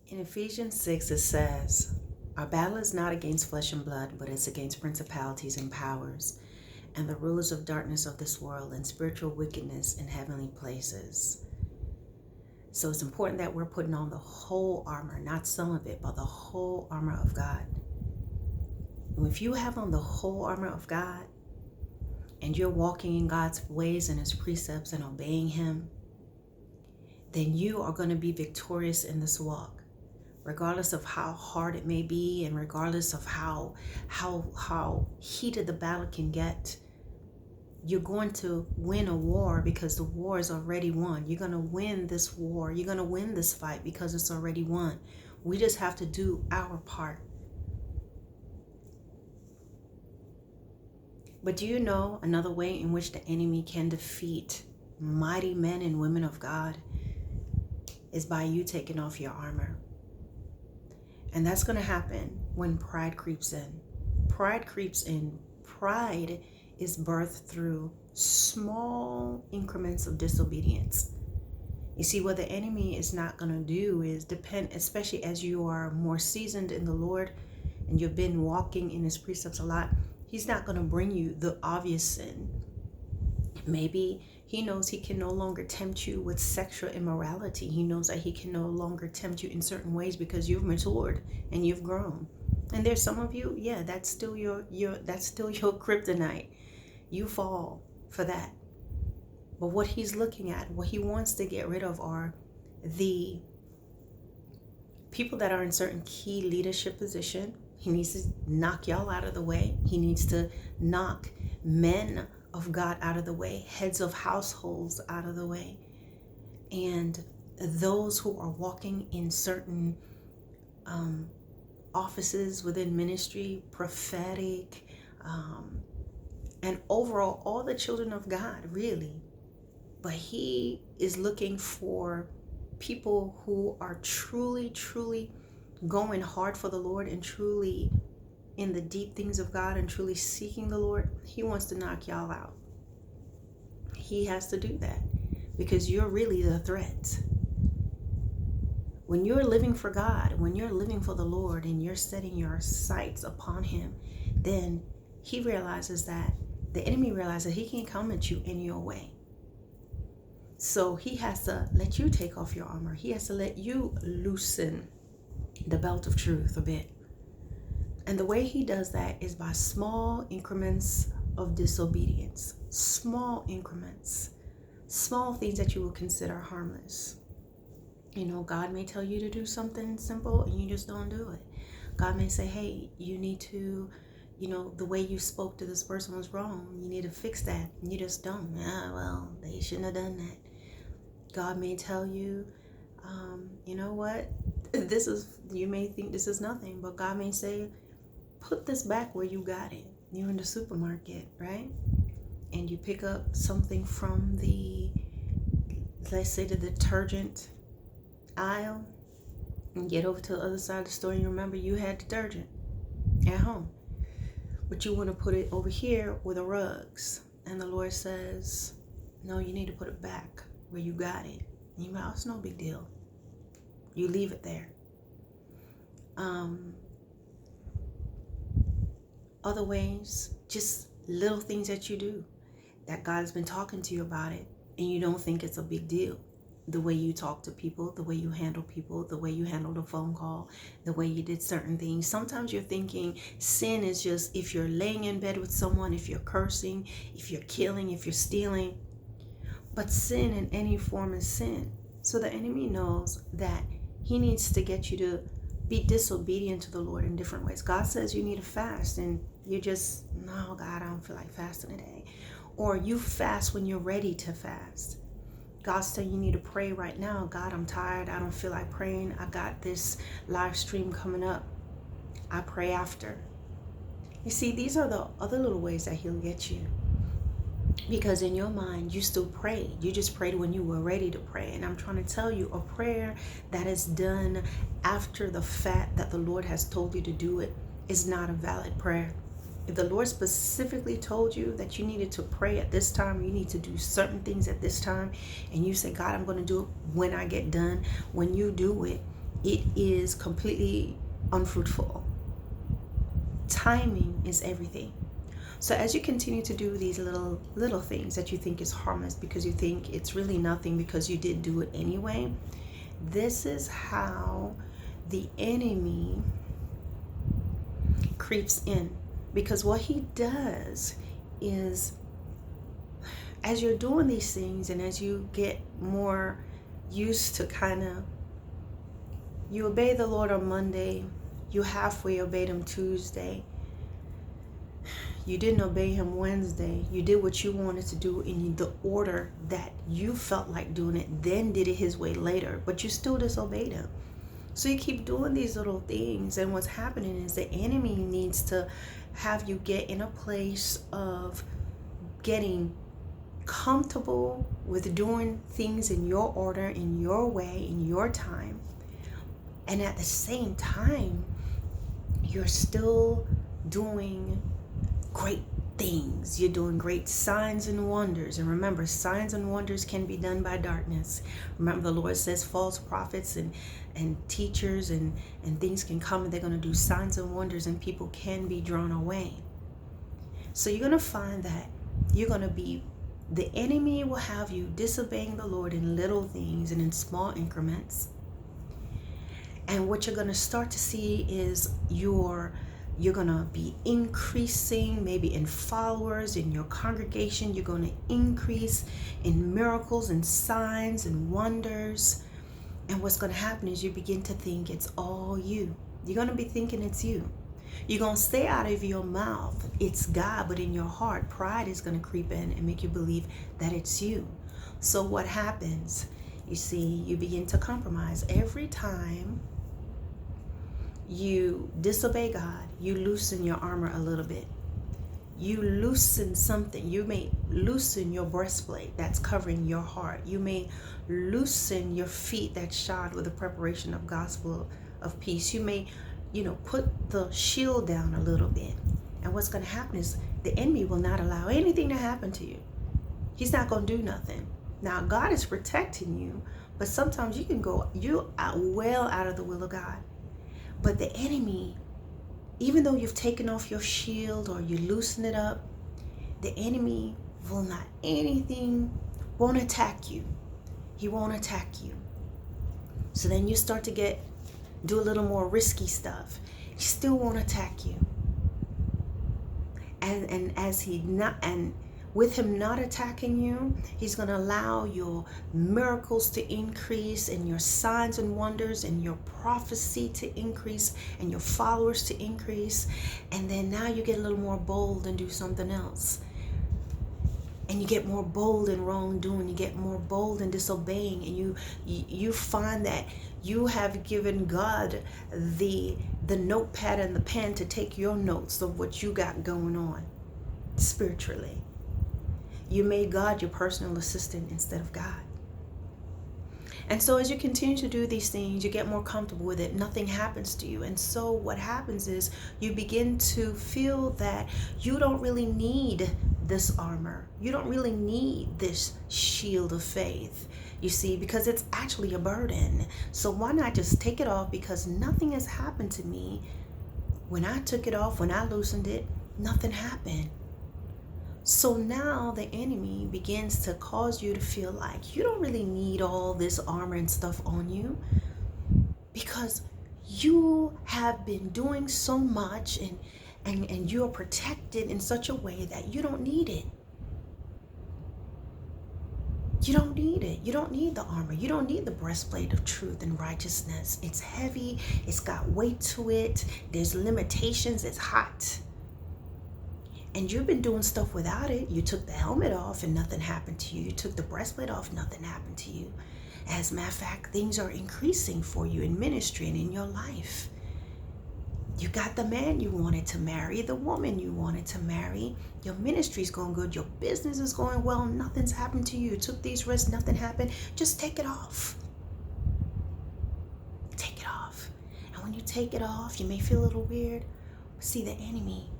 In Ephesians 6, it says, "Our battle is not against flesh and blood, but it's against principalities and powers, and the rulers of darkness of this world, and spiritual wickedness in heavenly places." So it's important that we're putting on the whole armor, not some of it, but the whole armor of God. And if you have on the whole armor of God, and you're walking in God's ways and His precepts and obeying Him, then you are going to be victorious in this walk, regardless of how hard it may be, and regardless of how heated the battle can get. You're going to win a war because the war is already won. You're going to win this war. You're going to win this fight because it's already won. We just have to do our part. But do you know another way in which the enemy can defeat mighty men and women of God is by you taking off your armor. And that's going to happen when pride creeps in. Pride creeps in. Pride is birthed through small increments of disobedience. You see, what the enemy is not going to do is depend, especially as you are more seasoned in the Lord and you've been walking in His precepts a lot, He's not going to bring you the obvious sin. Maybe He knows He can no longer tempt you with sexual immorality. He knows that He can no longer tempt you in certain ways because you've matured and you've grown. And there's some of you, yeah, that's still your kryptonite. You fall for that. But what He's looking at, what He wants to get rid of, are the people that are in certain key leadership position. He needs to knock y'all out of the way. He needs to knock men of God out of the way, heads of households out of the way, and those who are walking in certain offices within ministry, prophetic, and overall all the children of God, really. But He is looking for people who are truly going hard for the Lord and truly in the deep things of God and truly seeking the Lord. He wants to knock y'all out. He has to do that because you're really the threat. When you're living for God, when you're living for the Lord and you're setting your sights upon Him, then He realizes that the enemy realizes He can't come at you in your way. So He has to let you take off your armor. He has to let you loosen the belt of truth a bit. And the way He does that is by small increments of disobedience. Small increments. Small things that you will consider harmless. You know, God may tell you to do something simple and you just don't do it. God may say, hey, you need to, the way you spoke to this person was wrong. You need to fix that. And you just don't. Well, they shouldn't have done that. God may tell you, you know what? You may think this is nothing, but God may say, put this back where you got it. You're in the supermarket, right? And you pick up something from let's say the detergent aisle and get over to the other side of the store and you remember you had detergent at home. But you want to put it over here with the rugs. And the Lord says, no, you need to put it back where you got it. And you're like, oh, it's no big deal. You leave it there. Other ways, just little things that you do that God has been talking to you about it and you don't think it's a big deal. The way you talk to people, the way you handle people, the way you handled a phone call, the way you did certain things. Sometimes you're thinking sin is just if you're laying in bed with someone, if you're cursing, if you're killing, if you're stealing. But sin in any form is sin. So the enemy knows that he needs to get you to be disobedient to the Lord in different ways. God says you need to fast and you just, no, God, I don't feel like fasting today. Or you fast when you're ready to fast. God's saying you need to pray right now. God, I'm tired. I don't feel like praying. I got this live stream coming up. I pray after. You see, these are the other little ways that he'll get you. Because in your mind, you still prayed. You just prayed when you were ready to pray. And I'm trying to tell you, a prayer that is done after the fact that the Lord has told you to do it is not a valid prayer. If the Lord specifically told you that you needed to pray at this time, you need to do certain things at this time, and you say, God, I'm going to do it when I get done. When you do it, it is completely unfruitful. Timing is everything. So as you continue to do these little things that you think is harmless because you think it's really nothing because you did do it anyway, this is how the enemy creeps in. Because what he does is, as you're doing these things and as you get more used to you obey the Lord on Monday, you halfway obeyed him Tuesday, you didn't obey him Wednesday, you did what you wanted to do in the order that you felt like doing it, then did it his way later, but you still disobeyed him. So you keep doing these little things, and what's happening is the enemy needs to have you get in a place of getting comfortable with doing things in your order, in your way, in your time. And at the same time, you're still doing great things. You're doing great signs and wonders. And remember, signs and wonders can be done by darkness. Remember, the Lord says false prophets and teachers and things can come and they're going to do signs and wonders and people can be drawn away. So you're going to find that the enemy will have you disobeying the Lord in little things and in small increments. And what you're going to start to see is you're going to be increasing maybe in followers in your congregation. You're going to increase in miracles and signs and wonders. And what's going to happen is you begin to think it's all you. You're going to be thinking it's you. You're going to say out of your mouth, it's God, but in your heart, pride is going to creep in and make you believe that it's you. So what happens? You see, you begin to compromise. Every time you disobey God, you loosen your armor a little bit. You loosen something. You may loosen your breastplate that's covering your heart. You may loosen your feet that's shod with the preparation of gospel of peace. You may, put the shield down a little bit. And what's going to happen is the enemy will not allow anything to happen to you. He's not going to do nothing. Now, God is protecting you, but sometimes you are well out of the will of God. But the enemy, even though you've taken off your shield or you loosen it up, the enemy won't attack you. He won't attack you. So then you start to do a little more risky stuff. He still won't attack you. And with him not attacking you, he's going to allow your miracles to increase and your signs and wonders and your prophecy to increase and your followers to increase. And then now you get a little more bold and do something else. And you get more bold in wrongdoing. You get more bold in disobeying. And you find that you have given God the notepad and the pen to take your notes of what you got going on spiritually. You made God your personal assistant instead of God. And so as you continue to do these things, you get more comfortable with it. Nothing happens to you. And so what happens is you begin to feel that you don't really need this armor. You don't really need this shield of faith, you see, because it's actually a burden. So why not just take it off? Because nothing has happened to me. When I took it off, when I loosened it, nothing happened. So now the enemy begins to cause you to feel like you don't really need all this armor and stuff on you because you have been doing so much and you're protected in such a way that you don't need it. You don't need it. You don't need the armor. You don't need the breastplate of truth and righteousness. It's heavy. It's got weight to it. There's limitations. It's hot. And you've been doing stuff without it. You took the helmet off and nothing happened to you. You took the breastplate off, nothing happened to you. As a matter of fact, things are increasing for you in ministry and in your life. You got the man you wanted to marry, the woman you wanted to marry. Your ministry's going good. Your business is going well. Nothing's happened to you. You took these risks, nothing happened. Just take it off. Take it off. And when you take it off, you may feel a little weird. See, the enemy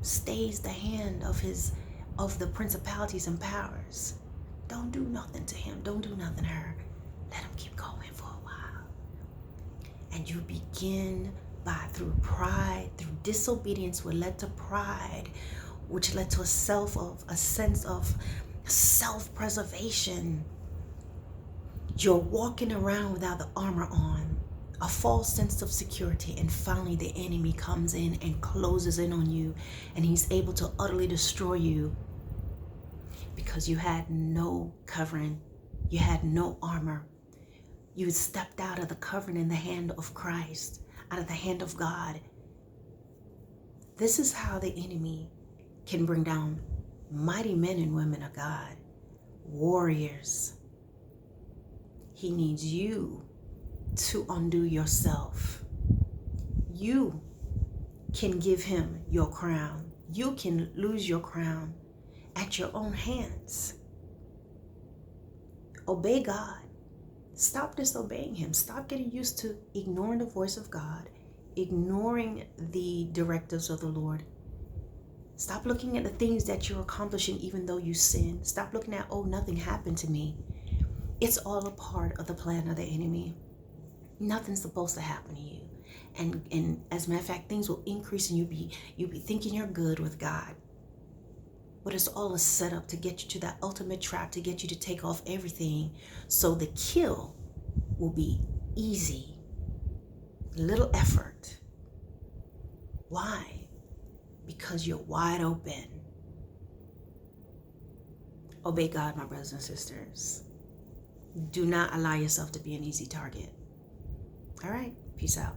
stays the hand of the principalities and powers. Don't do nothing to him. Don't do nothing to her. Let him keep going for a while. And you begin through pride, through disobedience, what led to pride, which led to a sense of self-preservation. You're walking around without the armor on, a false sense of security, and finally the enemy comes in and closes in on you, and he's able to utterly destroy you because you had no covering, you had no armor. You stepped out of the covering in the hand of Christ, out of the hand of God. This is how the enemy can bring down mighty men and women of God, warriors. He needs you to undo yourself. You can give him your crown. You can lose your crown at your own hands. Obey God. Stop disobeying him. Stop getting used to ignoring the voice of God, ignoring the directives of the Lord. Stop looking at the things that you're accomplishing even though you sin. Stop looking at, oh, nothing happened to me. It's all a part of the plan of the enemy. Nothing's supposed to happen to you. And as a matter of fact, things will increase and you'll be thinking you're good with God. But it's all a setup to get you to that ultimate trap, to get you to take off everything. So the kill will be easy. Little effort. Why? Because you're wide open. Obey God, my brothers and sisters. Do not allow yourself to be an easy target. All right, peace out.